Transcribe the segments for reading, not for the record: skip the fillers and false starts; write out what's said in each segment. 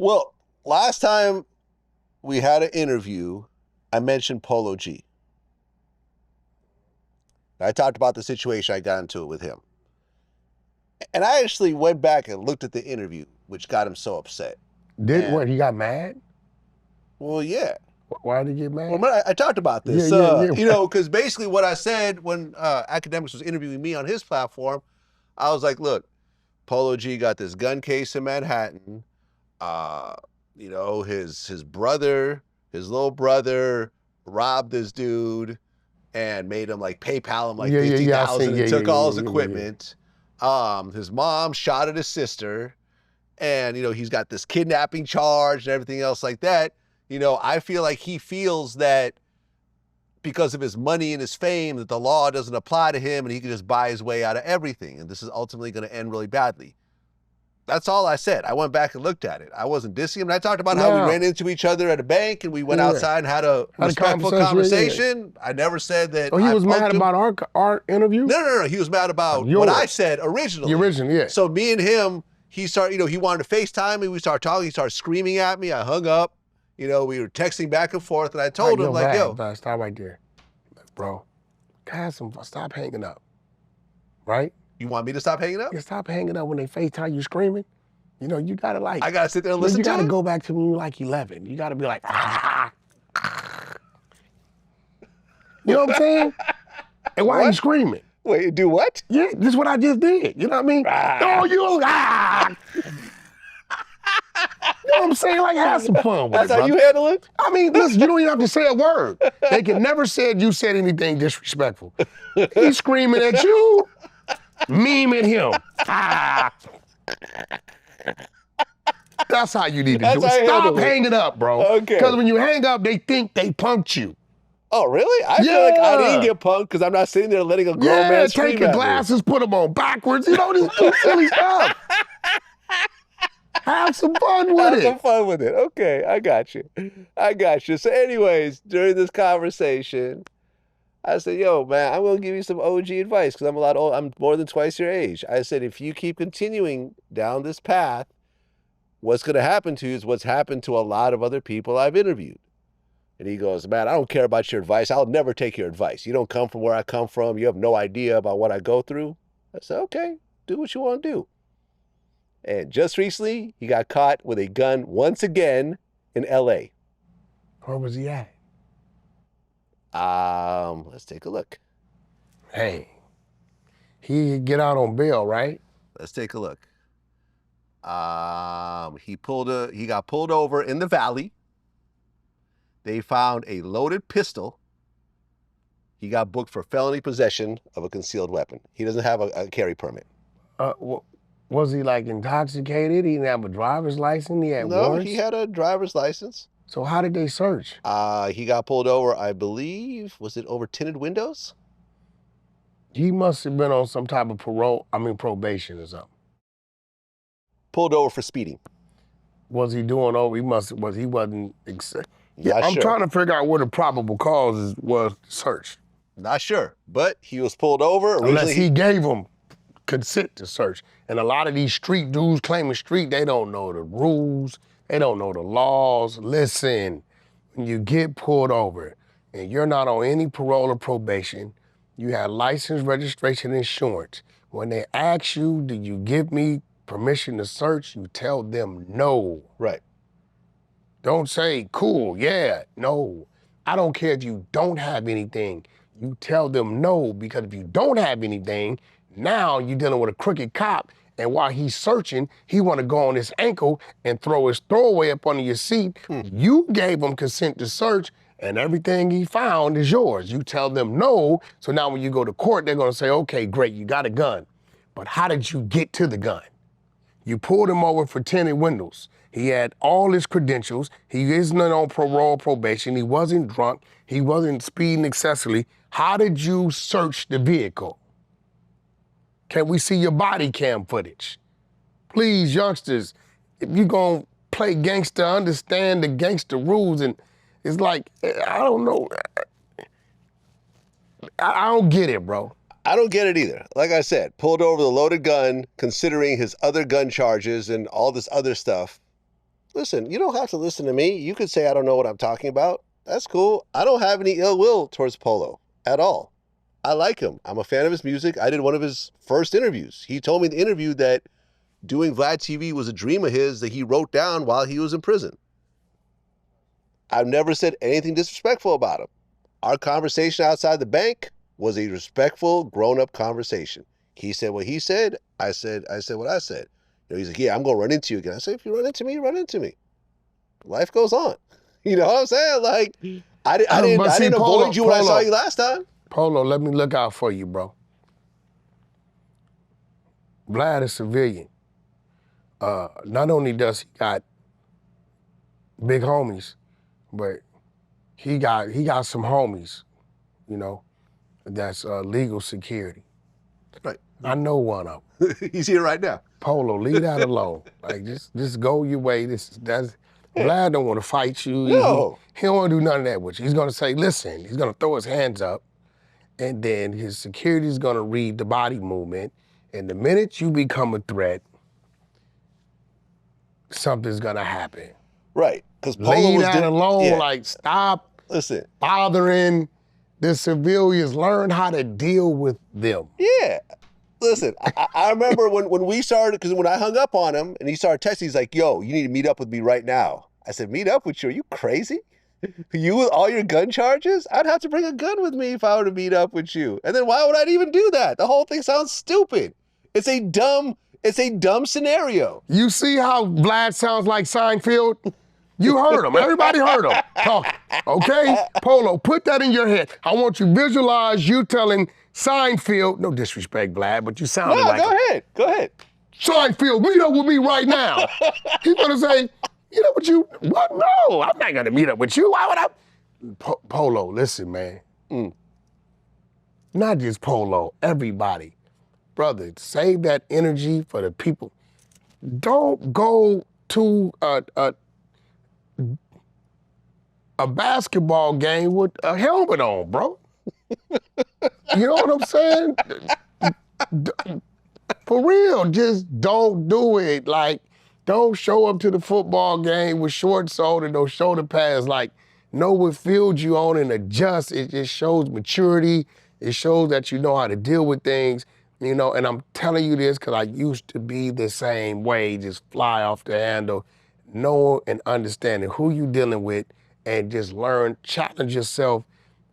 Well, last time we had an interview, I mentioned Polo G. I talked about the situation I got into it with him. And I actually went back and looked at the interview, which got him so upset. What, he got mad? Well, yeah. Why did he get mad? Well, I talked about this. Yeah. You know, because basically what I said when Academics was interviewing me on his platform, I was like, look, Polo G got this gun case in Manhattan. You know, his brother, his little brother robbed this dude and made him like PayPal him like $50,000 and took all his equipment. His mom shot at his sister, and you know, he's got this kidnapping charge and everything else like that. You know, I feel like he feels that because of his money and his fame that the law doesn't apply to him and he can just buy his way out of everything. And this is ultimately going to end really badly. That's all I said. I went back and looked at it. I wasn't dissing him. And I talked about how we ran into each other at a bank and we went outside and had a respectful conversation. I never said that. Oh, he was mad about our interview? No. He was mad about what I said originally. The original, yeah. So me and him, he started, you know, he wanted to FaceTime me. We started talking. He started screaming at me. I hung up. You know, we were texting back and forth, and I told him, like, yo. Stop right there. Bro, guys, stop hanging up, right? You want me to stop hanging up? Yeah, stop hanging up when they FaceTime you screaming. You know, you gotta like. I gotta sit there and listen to it? You gotta go back to when you were like 11. You gotta be like, ah. You know what I'm saying? And why are you screaming? Wait, do what? Yeah, this is what I just did. You know what I mean? Oh, you, You know what I'm saying? Like, have some fun with it, That's how you handle it? I mean, listen, you don't even have to say a word. They can never said you said anything disrespectful. He's screaming at you, memeing him. That's how you need to do it. Stop hanging up, bro. Okay. Because when you hang up, they think they punked you. Oh, really? I feel like I didn't get punked because I'm not sitting there letting a grown man scream at me. Take your glasses, put them on backwards. You know, this silly stuff. Have some fun with it. Have some fun with it. Okay, I got you. So anyways, during this conversation, I said, yo, man, I'm going to give you some OG advice because I'm a lot old. I'm more than twice your age. I said, if you keep continuing down this path, what's going to happen to you is what's happened to a lot of other people I've interviewed. And he goes, man, I don't care about your advice. I'll never take your advice. You don't come from where I come from. You have no idea about what I go through. I said, okay, do what you want to do. And just recently, he got caught with a gun once again in L.A. Where was he at? Let's take a look. Hey, he get out on bail, right? Let's take a look. He got pulled over in the valley. They found a loaded pistol. He got booked for felony possession of a concealed weapon. He doesn't have a carry permit. Was he like intoxicated? He didn't have a driver's license? He had warrants? No, he had a driver's license. So how did they search? He got pulled over, I believe, was it over tinted windows? He must have been on some type of probation or something. Pulled over for speeding. Was he doing over? He wasn't. Yeah, I'm trying to figure out what the probable cause was searched. Not sure, but he was pulled over. Unless he gave them consent to search. And a lot of these street dudes claiming street, they don't know the rules, they don't know the laws. Listen, when you get pulled over and you're not on any parole or probation, you have license, registration, insurance. When they ask you, do you give me permission to search, you tell them no. Right. Don't say, cool, yeah, no. I don't care if you don't have anything. You tell them no, because if you don't have anything, now you're dealing with a crooked cop, and while he's searching, he want to go on his ankle and throw his throwaway up under your seat. You gave him consent to search, and everything he found is yours. You tell them no, so now when you go to court, they're going to say, okay, great, you got a gun. But how did you get to the gun? You pulled him over for tinted windows. He had all his credentials. He isn't on parole probation. He wasn't drunk. He wasn't speeding excessively. How did you search the vehicle? Can we see your body cam footage? Please, youngsters, if you're gonna play gangster, understand the gangster rules. And it's like, I don't know. I don't get it, bro. I don't get it either. Like I said, pulled over with a loaded gun, considering his other gun charges and all this other stuff. listen, you don't have to listen to me. You could say I don't know what I'm talking about. That's cool. I don't have any ill will towards Polo at all. I like him. I'm a fan of his music. I did one of his first interviews. He told me in the interview that doing Vlad TV was a dream of his that he wrote down while he was in prison. I've never said anything disrespectful about him. Our conversation outside the bank was a respectful, grown-up conversation. He said what he said. I said what I said. He's like, yeah, I'm going to run into you again. I said, if you run into me, run into me. Life goes on. You know what I'm saying? Like, I didn't avoid you when I saw you last time. Polo, let me look out for you, bro. Vlad is civilian. Not only does he got big homies, but he got some homies, you know, that's legal security. Right. I know one of them. He's here right now. Polo, leave that alone. Like, just go your way. Vlad don't want to fight you. No. He don't want to do none of that with you. He's going to say, listen, he's going to throw his hands up, and then his security is going to read the body movement, and the minute you become a threat, something's going to happen. Right. Because Leave that alone. Like, stop bothering the civilians. Learn how to deal with them. Yeah. Listen, I remember when we started, because when I hung up on him and he started texting, he's like, yo, you need to meet up with me right now. I said, meet up with you? Are you crazy? You with all your gun charges? I'd have to bring a gun with me if I were to meet up with you. And then why would I even do that? The whole thing sounds stupid. It's a dumb scenario. You see how Vlad sounds like Seinfeld? You heard him. Everybody heard him talking. Okay? Polo, put that in your head. I want you to visualize you telling Seinfeld, no disrespect, Vlad, but you sounded like Go ahead. Seinfeld, meet up with me right now. He's gonna say, meet up with you? What? No, I'm not gonna meet up with you. Why would I? Polo, listen, man. Not just Polo, everybody. Brother, save that energy for the people. Don't go to a basketball game with a helmet on, bro. You know what I'm saying? For real, just don't do it. Like, don't show up to the football game with shorts on and no shoulder pads. Like, know what field you on and adjust. It just shows maturity. It shows that you know how to deal with things, you know, and I'm telling you this because I used to be the same way, just fly off the handle, know and understanding who you dealing with and just learn, challenge yourself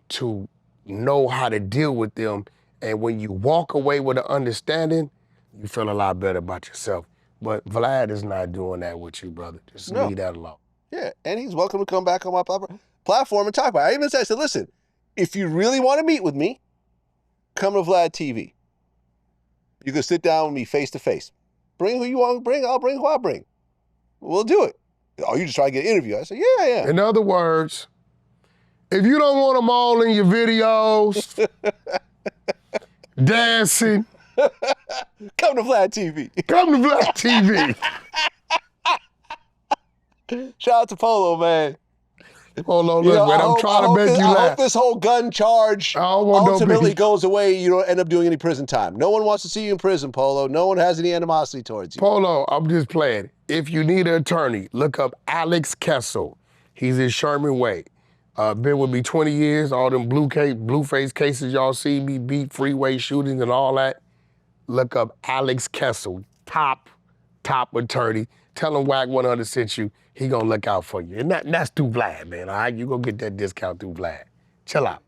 to know how to deal with them. And when you walk away with an understanding, you feel a lot better about yourself. But Vlad is not doing that with you, brother. Just leave that alone. Yeah, and he's welcome to come back on my platform and talk about it. I even said, listen, if you really want to meet with me, come to Vlad TV. You can sit down with me face to face. Bring who you want to bring. I'll bring who I bring. We'll do it. Oh, you just try to get an interview? I said, yeah. In other words, if you don't want them all in your videos, dancing, come to Vlad TV. Come to Vlad TV. Shout out to Polo, man. Polo, look, man, I'm trying to make you laugh. I hope this whole gun charge ultimately goes away. You don't end up doing any prison time. No one wants to see you in prison, Polo. No one has any animosity towards you. Polo, I'm just playing. If you need an attorney, look up Alex Kessel. He's in Sherman Way. Been with me 20 years. All them blueface cases y'all see me beat, freeway shootings and all that. Look up Alex Kessel, top attorney. Tell him Wack100 sent you. He gonna look out for you. And that's through Vlad, man, all right? You gonna get that discount through Vlad. Chill out.